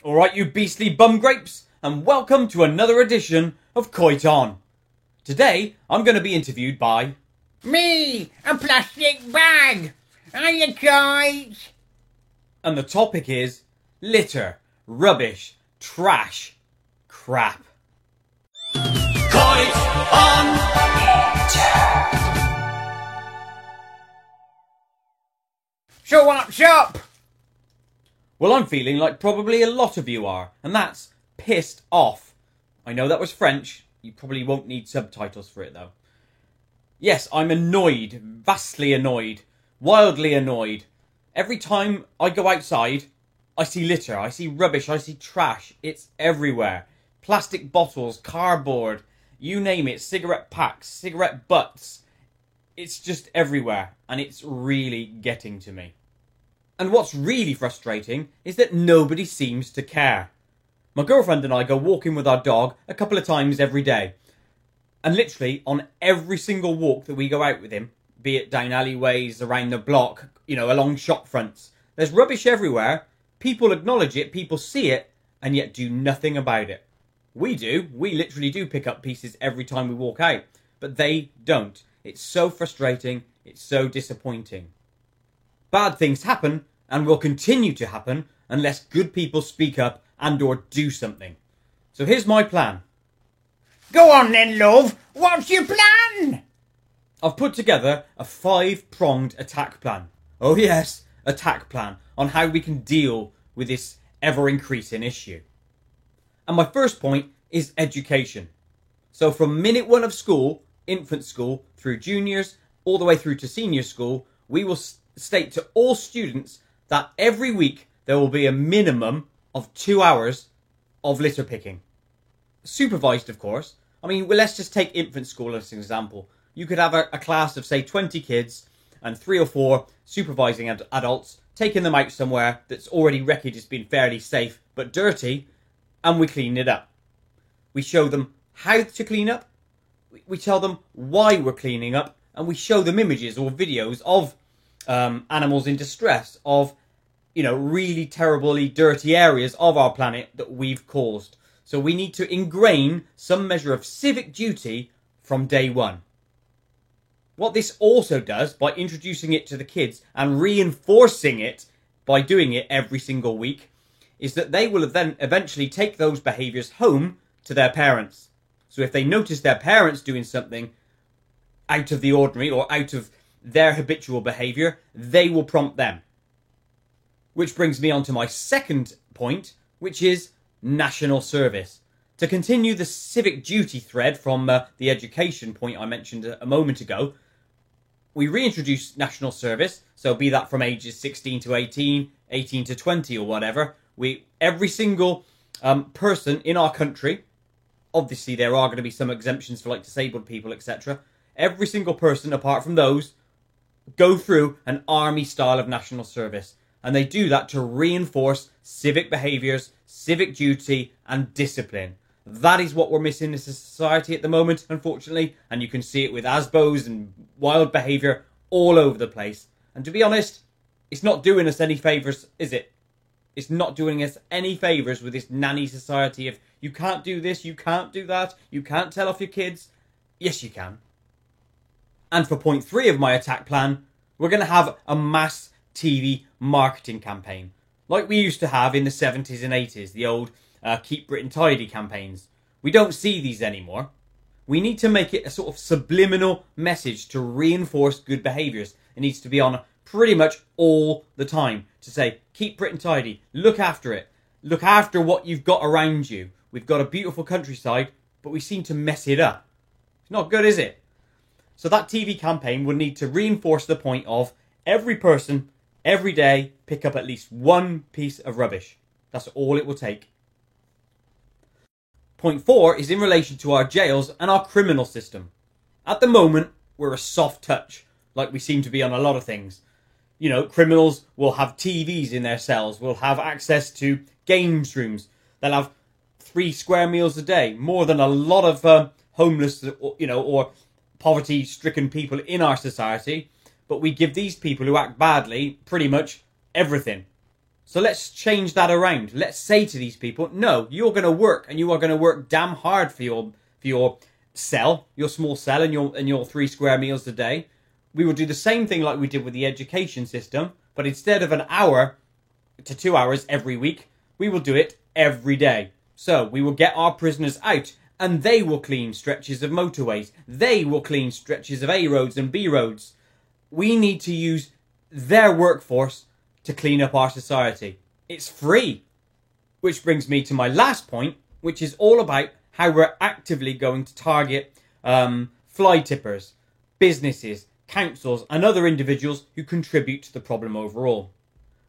Alright, you beastly bum grapes, and welcome to another edition of Coit On. Today, I'm going to be interviewed by... Me, a plastic bag. Hiya, guys. And the topic is litter, rubbish, trash, crap. Coit On! So what's up? Well, I'm feeling like probably a lot of you are, and that's pissed off. I know that was French. You probably won't need subtitles for it, though. Yes, I'm annoyed, vastly annoyed, wildly annoyed. Every time I go outside, I see litter, I see rubbish, I see trash. It's everywhere. Plastic bottles, cardboard, you name it, cigarette packs, cigarette butts. It's just everywhere, and it's really getting to me. And what's really frustrating is that nobody seems to care. My girlfriend and I go walking with our dog a couple of times every day. And literally, on every single walk that we go out with him, be it down alleyways, around the block, along shop fronts, there's rubbish everywhere. People acknowledge it, people see it, and yet do nothing about it. We do. We literally do pick up pieces every time we walk out. But they don't. It's so frustrating. It's so disappointing. Bad things happen, and will continue to happen, unless good people speak up and or do something. So here's my plan. Go on then, love. What's your plan? I've put together a 5-pronged attack plan. Oh yes, attack plan on how we can deal with this ever-increasing issue. And my first point is education. So from minute 1 of school, infant school, through juniors, all the way through to senior school, we will state to all students that every week there will be a minimum of 2 hours of litter picking. Supervised, of course. I mean, well, let's just take infant school as an example. You could have a class of, say, 20 kids and 3 or 4 supervising adults, taking them out somewhere that's already wreckage has been fairly safe but dirty, and we clean it up. We show them how to clean up, we tell them why we're cleaning up, and we show them images or videos of animals in distress, of really terribly dirty areas of our planet that we've caused. So we need to ingrain some measure of civic duty from day one. What this also does, by introducing it to the kids and reinforcing it by doing it every single week, is that they will then eventually take those behaviours home to their parents. So if they notice their parents doing something out of the ordinary or out of their habitual behaviour, they will prompt them. Which brings me on to my second point, which is national service. To continue the civic duty thread from the education point I mentioned a moment ago, we reintroduce national service, so be that from ages 16 to 18, 18 to 20 or whatever. Every single person in our country, obviously there are going to be some exemptions for like disabled people, etc. Every single person apart from those go through an army style of national service. And they do that to reinforce civic behaviours, civic duty and discipline. That is what we're missing in this society at the moment, unfortunately. And you can see it with ASBOs and wild behaviour all over the place. And to be honest, it's not doing us any favours, is it? It's not doing us any favours with this nanny society of you can't do this, you can't do that, you can't tell off your kids. Yes, you can. And for point 3 of my attack plan, we're going to have a mass TV marketing campaign like we used to have in the 70s and 80s, the old Keep Britain Tidy campaigns. We don't see these anymore. We need to make it a sort of subliminal message to reinforce good behaviours. It needs to be on pretty much all the time to say, keep Britain tidy, look after it, look after what you've got around you. We've got a beautiful countryside, but we seem to mess it up. It's not good, is it? So that TV campaign would need to reinforce the point of every person, every day, pick up at least 1 piece of rubbish. That's all it will take. Point 4 is in relation to our jails and our criminal system. At the moment, we're a soft touch, like we seem to be on a lot of things. Criminals will have TVs in their cells, will have access to games rooms. They'll have 3 square meals a day, more than a lot of homeless, or poverty-stricken people in our society. But we give these people who act badly pretty much everything. So let's change that around. Let's say to these people, no, you're going to work, and you are going to work damn hard for your cell, your small cell, and your 3 square meals a day. We will do the same thing like we did with the education system, but instead of an hour to 2 hours every week, we will do it every day. So we will get our prisoners out, and they will clean stretches of motorways. They will clean stretches of A roads and B roads. We need to use their workforce to clean up our society. It's free. Which brings me to my last point, which is all about how we're actively going to target fly tippers, businesses, councils, and other individuals who contribute to the problem overall.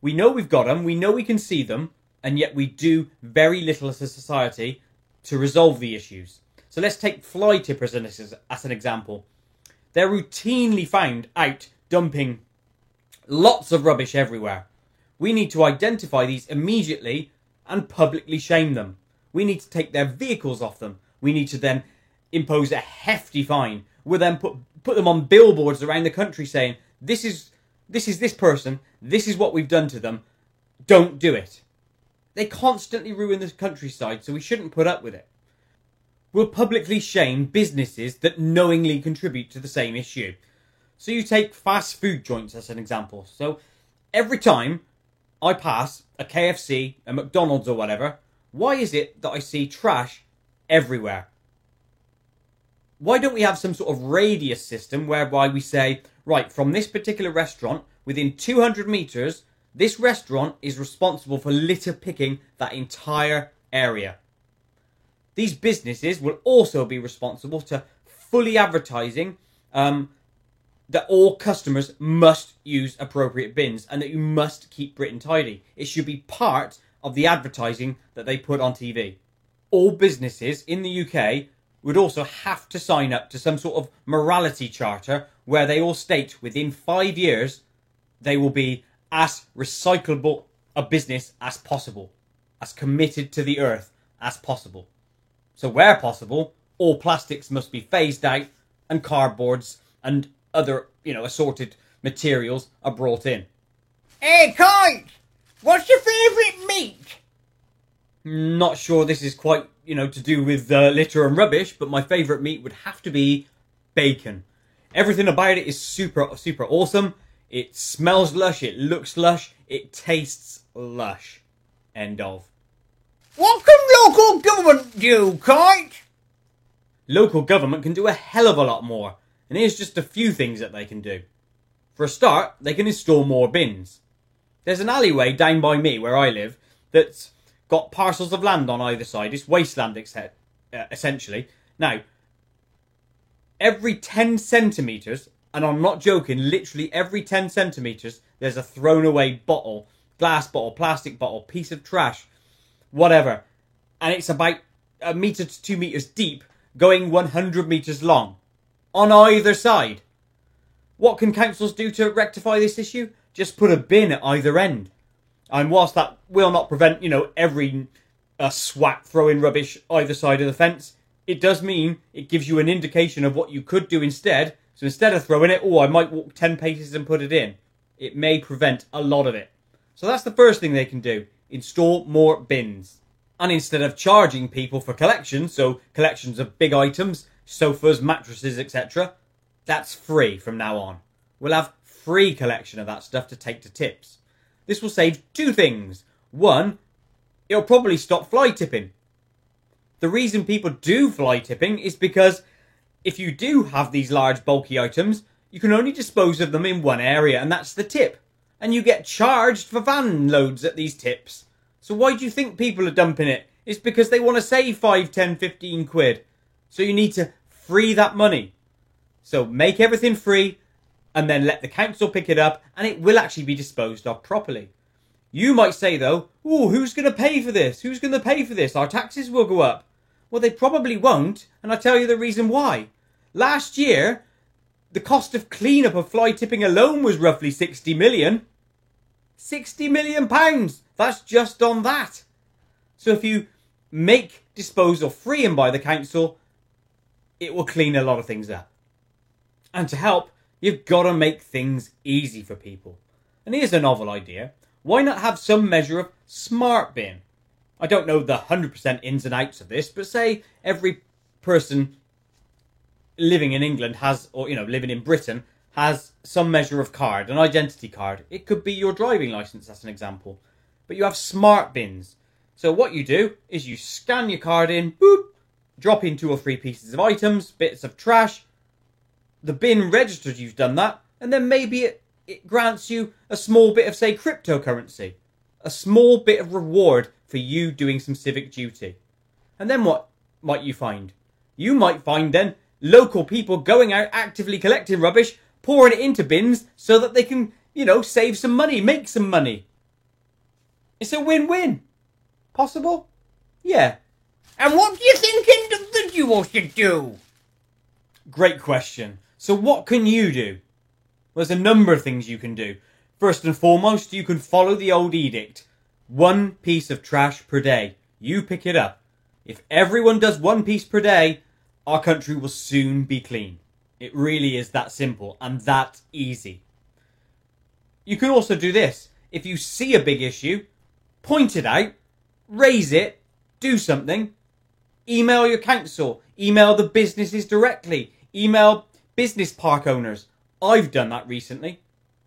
We know we've got them, we know we can see them, and yet we do very little as a society to resolve the issues. So let's take fly tippers as an example. They're routinely found out dumping lots of rubbish everywhere. We need to identify these immediately and publicly shame them. We need to take their vehicles off them. We need to then impose a hefty fine. We'll then put them on billboards around the country saying, this is this person, this is what we've done to them, don't do it. They constantly ruin the countryside, so we shouldn't put up with it. We'll publicly shame businesses that knowingly contribute to the same issue. So you take fast food joints as an example. So every time I pass a KFC, a McDonald's or whatever, why is it that I see trash everywhere? Why don't we have some sort of radius system whereby we say, right, from this particular restaurant, within 200 metres, this restaurant is responsible for litter picking that entire area. These businesses will also be responsible to fully advertising that all customers must use appropriate bins and that you must keep Britain tidy. It should be part of the advertising that they put on TV. All businesses in the UK would also have to sign up to some sort of morality charter where they all state within 5 years they will be as recyclable a business as possible, as committed to the earth as possible. So where possible, all plastics must be phased out and cardboards and other, assorted materials are brought in. Hey, Kite! What's your favourite meat? Not sure this is quite, to do with litter and rubbish, but my favourite meat would have to be bacon. Everything about it is super, super awesome. It smells lush, it looks lush, it tastes lush. End of. What can local government do, Kite? Local government can do a hell of a lot more, and here's just a few things that they can do. For a start, they can install more bins. There's an alleyway down by me where I live that's got parcels of land on either side. It's wasteland, essentially. Now, every 10 centimetres, and I'm not joking, literally every 10 centimetres, there's a thrown away bottle, glass bottle, plastic bottle, piece of trash, whatever. And it's about 1 metre to 2 metres deep, going 100 metres long, on either side. What can councils do to rectify this issue? Just put a bin at either end. And whilst that will not prevent, every swat throwing rubbish either side of the fence, it does mean it gives you an indication of what you could do instead. So instead of throwing it, I might walk 10 paces and put it in. It may prevent a lot of it. So that's the first thing they can do. Install more bins. And instead of charging people for collections, so collections of big items, sofas, mattresses, etc., that's free from now on. We'll have free collection of that stuff to take to tips. This will save 2 things. One, it'll probably stop fly tipping. The reason people do fly tipping is because if you do have these large bulky items, you can only dispose of them in one area, and that's the tip. And you get charged for van loads at these tips. So why do you think people are dumping it? It's because they want to save 5, 10, 15 quid. So you need to free that money. So make everything free and then let the council pick it up and it will actually be disposed of properly. You might say though, oh, who's going to pay for this? Who's going to pay for this? Our taxes will go up. Well, they probably won't, and I'll tell you the reason why. Last year, the cost of clean-up of fly tipping alone was roughly 60 million. 60 million pounds! That's just on that. So if you make disposal free and by the council, it will clean a lot of things up. And to help, you've got to make things easy for people. And here's a novel idea. why not have some measure of smart bin? I don't know the 100% ins and outs of this, but say every person living in England has, or living in Britain, has some measure of card, an identity card. It could be your driving licence, that's an example. But you have smart bins. So what you do is you scan your card in, boop, drop in 2 or 3 pieces of items, bits of trash. The bin registers you've done that, and then maybe it grants you a small bit of, say, cryptocurrency. A small bit of reward for you doing some civic duty. And then what might you find? You might find then local people going out actively collecting rubbish, pouring it into bins so that they can, save some money, make some money. It's a win-win. Possible? Yeah. And what do you think individuals should do? Great question. So what can you do? There's a number of things you can do. First and foremost, you can follow the old edict. 1 piece of trash per day. You pick it up. If everyone does 1 piece per day, our country will soon be clean. It really is that simple and that easy. You can also do this. If you see a big issue, point it out, raise it, do something. Email your council, email the businesses directly, email business park owners. I've done that recently.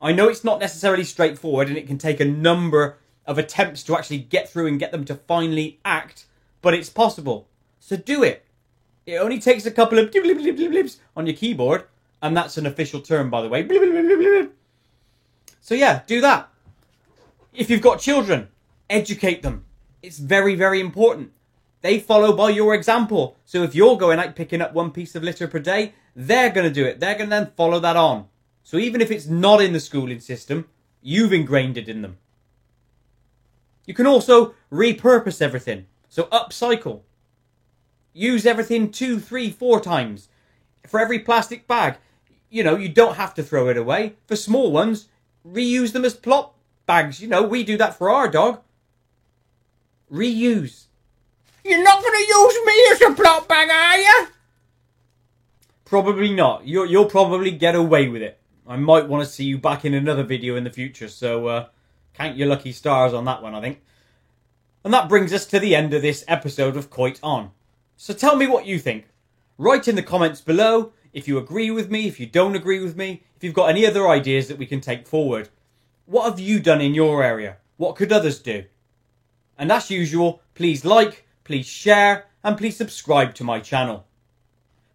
I know it's not necessarily straightforward and it can take a number of attempts to actually get through and get them to finally act, but it's possible. So do it. It only takes a couple of blips on your keyboard, and that's an official term, by the way. So yeah, do that. If you've got children, educate them. It's very, very important. They follow by your example. So if you're going out picking up 1 piece of litter per day, they're going to do it. They're going to then follow that on. So even if it's not in the schooling system, you've ingrained it in them. You can also repurpose everything. So upcycle. Use everything 2, 3, 4 times. For every plastic bag, you don't have to throw it away. For small ones, reuse them as plop bags. We do that for our dog. Reuse. You're not going to use me as a plot bag, are you? Probably not. You'll probably get away with it. I might want to see you back in another video in the future, so count your lucky stars on that one, I think. And that brings us to the end of this episode of Coit On. So tell me what you think. Write in the comments below if you agree with me, if you don't agree with me, if you've got any other ideas that we can take forward. What have you done in your area? What could others do? And as usual, please like, please share, and please subscribe to my channel.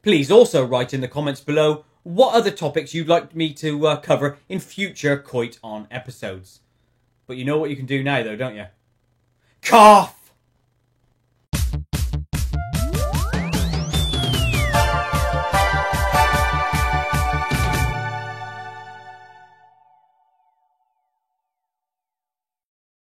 Please also write in the comments below what other topics you'd like me to cover in future Coit On episodes. But you know what you can do now though, don't you? Cough!